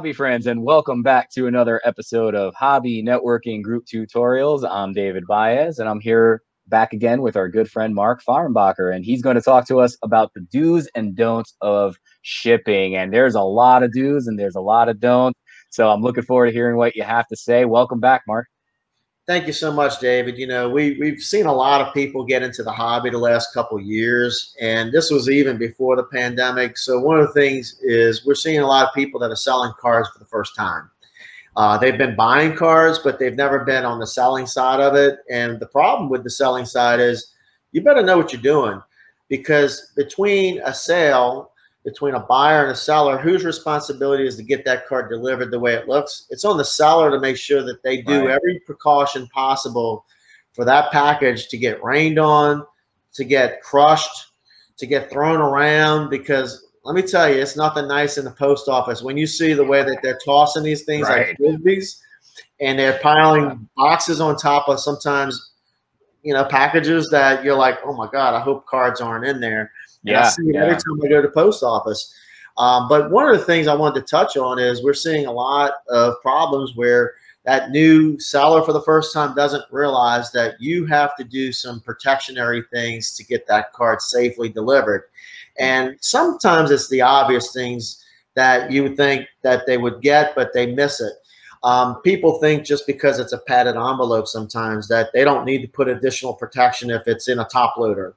hobby friends, and welcome back to another episode of Hobby Networking Group Tutorials. I'm David Baez, and I'm here back again with our good friend Mark Fahrenbacher, and he's going to talk to us about the do's and don'ts of shipping. And there's a lot of do's and there's a lot of don'ts, so I'm looking forward to hearing what you have to say. Welcome back, Mark. Thank you so much, David. You know, we've seen a lot of people get into the hobby the last couple of years, and this was even before the pandemic. So one of the things is we're seeing a lot of people that are selling cards for the first time. They've been buying cards, but they've never been on the selling side of it. And the problem with the selling side is you better know what you're doing, because between a sale, between a buyer and a seller, whose responsibility is to get that card delivered the way it looks? It's on the seller to make sure that they do every precaution possible for that package to get rained on, to get crushed, to get thrown around. Because let me tell you, it's nothing nice in the post office when you see the way that they're tossing these things like frisbees, and they're piling boxes on top of sometimes, you know, packages that you're like, oh my God, I hope cards aren't in there. And I see it every time I go to the post office. But one of the things I wanted to touch on is we're seeing a lot of problems where that new seller for the first time doesn't realize that you have to do some protectionary things to get that card safely delivered. And sometimes it's the obvious things that you would think that they would get, but they miss it. People think just because it's a padded envelope sometimes that they don't need to put additional protection if it's in a top loader.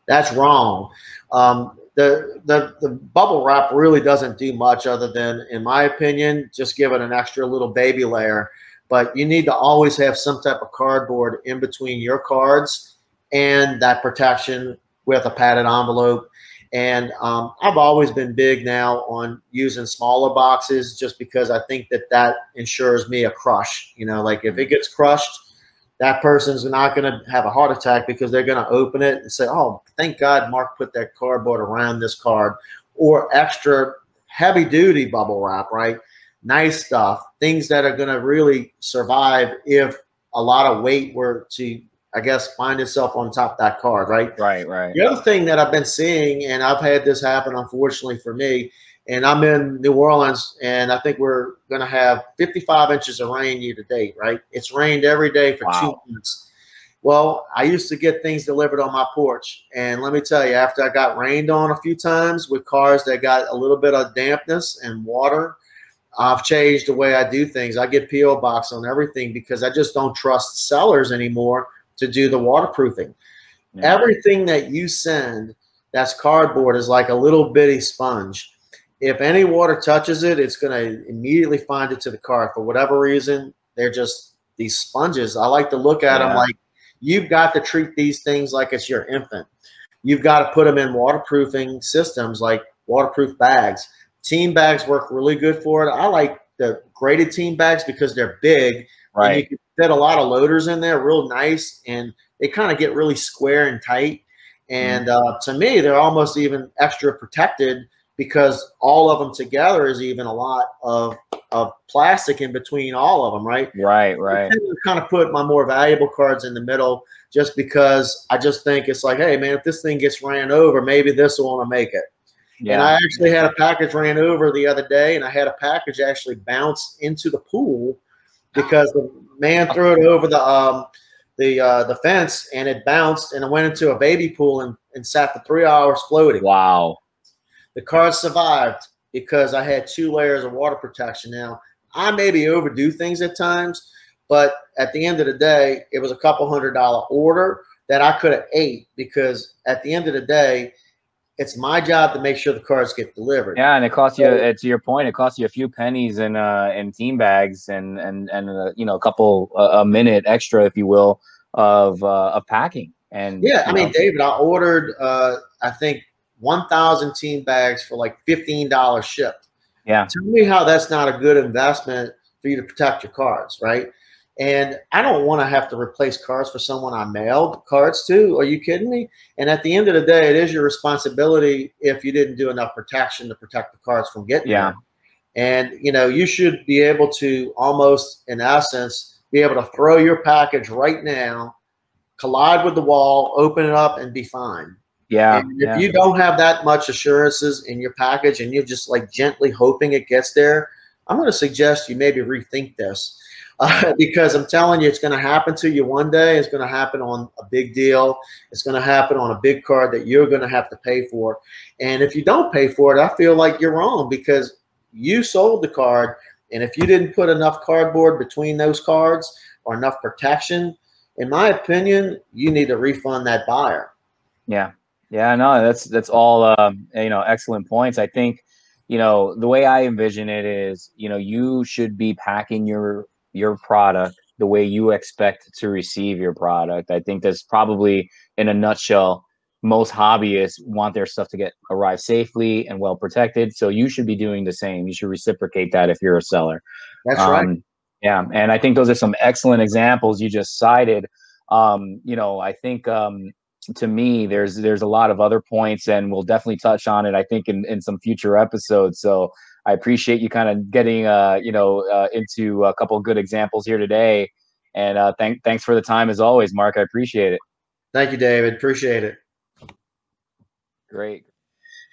That's wrong. The bubble wrap really doesn't do much other than, in my opinion, just give it an extra little baby layer. But you need to always have some type of cardboard in between your cards and that protection with a padded envelope. And I've always been big now on using smaller boxes, just because I think that that ensures me a crush. You know, like if it gets crushed, that person's not going to have a heart attack, because they're going to open it and say, oh, thank God Mark put that cardboard around this card. Or extra heavy duty bubble wrap, right? Nice stuff, things that are going to really survive if a lot of weight were to, I guess, find itself on top of that card, right? Right. The other thing that I've been seeing, and I've had this happen, unfortunately for me, and I'm in New Orleans, and I think we're going to have 55 inches of rain year to date, right? It's rained every day for 2 months. Well, I used to get things delivered on my porch. And let me tell you, after I got rained on a few times with cars that got a little bit of dampness and water, I've changed the way I do things. I get P.O. box on everything, because I just don't trust sellers anymore to do the waterproofing. Everything that you send that's cardboard is like a little bitty sponge. If any water touches it, it's going to immediately find it to the card. For whatever reason, they're just these sponges. I like to look at them like, you've got to treat these things like it's your infant. You've got to put them in waterproofing systems like waterproof bags. Team bags work really good for it. I like the graded team bags because they're big. And you can fit a lot of loaders in there real nice, and they kind of get really square and tight. And to me, they're almost even extra protected, because all of them together is even a lot of plastic in between all of them, right? Right. I tend to kind of put my more valuable cards in the middle, just because I just think it's like, hey, man, if this thing gets ran over, maybe this will want to make it. And I actually had a package ran over the other day, and I had a package actually bounce into the pool because the man threw it over the fence, and it bounced, and it went into a baby pool and sat for 3 hours floating. Wow. The card survived because I had 2 layers of water protection. Now, I maybe overdo things at times, but at the end of the day, it was a couple $100 order that I could have ate, because at the end of the day, it's my job to make sure the cards get delivered. Yeah, and it costs you, to your point, it costs you a few pennies in team bags and you know, a minute extra, if you will, of packing. And yeah, I mean, David, I ordered I think 1,000 team bags for like $15 shipped. Yeah. Tell me how that's not a good investment for you to protect your cards, right? And I don't want to have to replace cards for someone I mailed cards to. Are you kidding me? And at the end of the day, it is your responsibility if you didn't do enough protection to protect the cards from getting there. And, you know, you should be able to almost, in essence, be able to throw your package right now, collide with the wall, open it up, and be fine. And if you don't have that much assurances in your package, and you're just like gently hoping it gets there, I'm going to suggest you maybe rethink this. Right. Because I'm telling you, it's going to happen to you one day. It's going to happen on a big deal. It's going to happen on a big card that you're going to have to pay for. And if you don't pay for it, I feel like you're wrong, because you sold the card. And if you didn't put enough cardboard between those cards or enough protection, in my opinion, you need to refund that buyer. Yeah. Yeah, no, that's all excellent points. I think, the way I envision it is, you should be packing your product the way you expect to receive your product. I think that's probably, in a nutshell, most hobbyists want their stuff to arrive safely and well protected. So you should be doing the same. You should reciprocate that if you're a seller. That's right. Yeah, and I think those are some excellent examples you just cited. I think to me, there's a lot of other points, and we'll definitely touch on it, I think, in some future episodes. So I appreciate you kind of getting into a couple of good examples here today. And thanks for the time as always, Mark. I appreciate it. Thank you, David. Appreciate it. Great.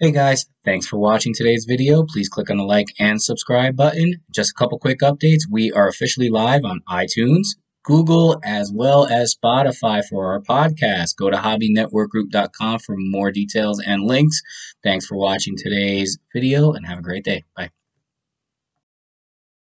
Hey guys, thanks for watching today's video. Please click on the like and subscribe button. Just a couple quick updates. We are officially live on iTunes, Google, as well as Spotify for our podcast. Go to HobbyNetworkGroup.com for more details and links. Thanks for watching today's video and have a great day. Bye.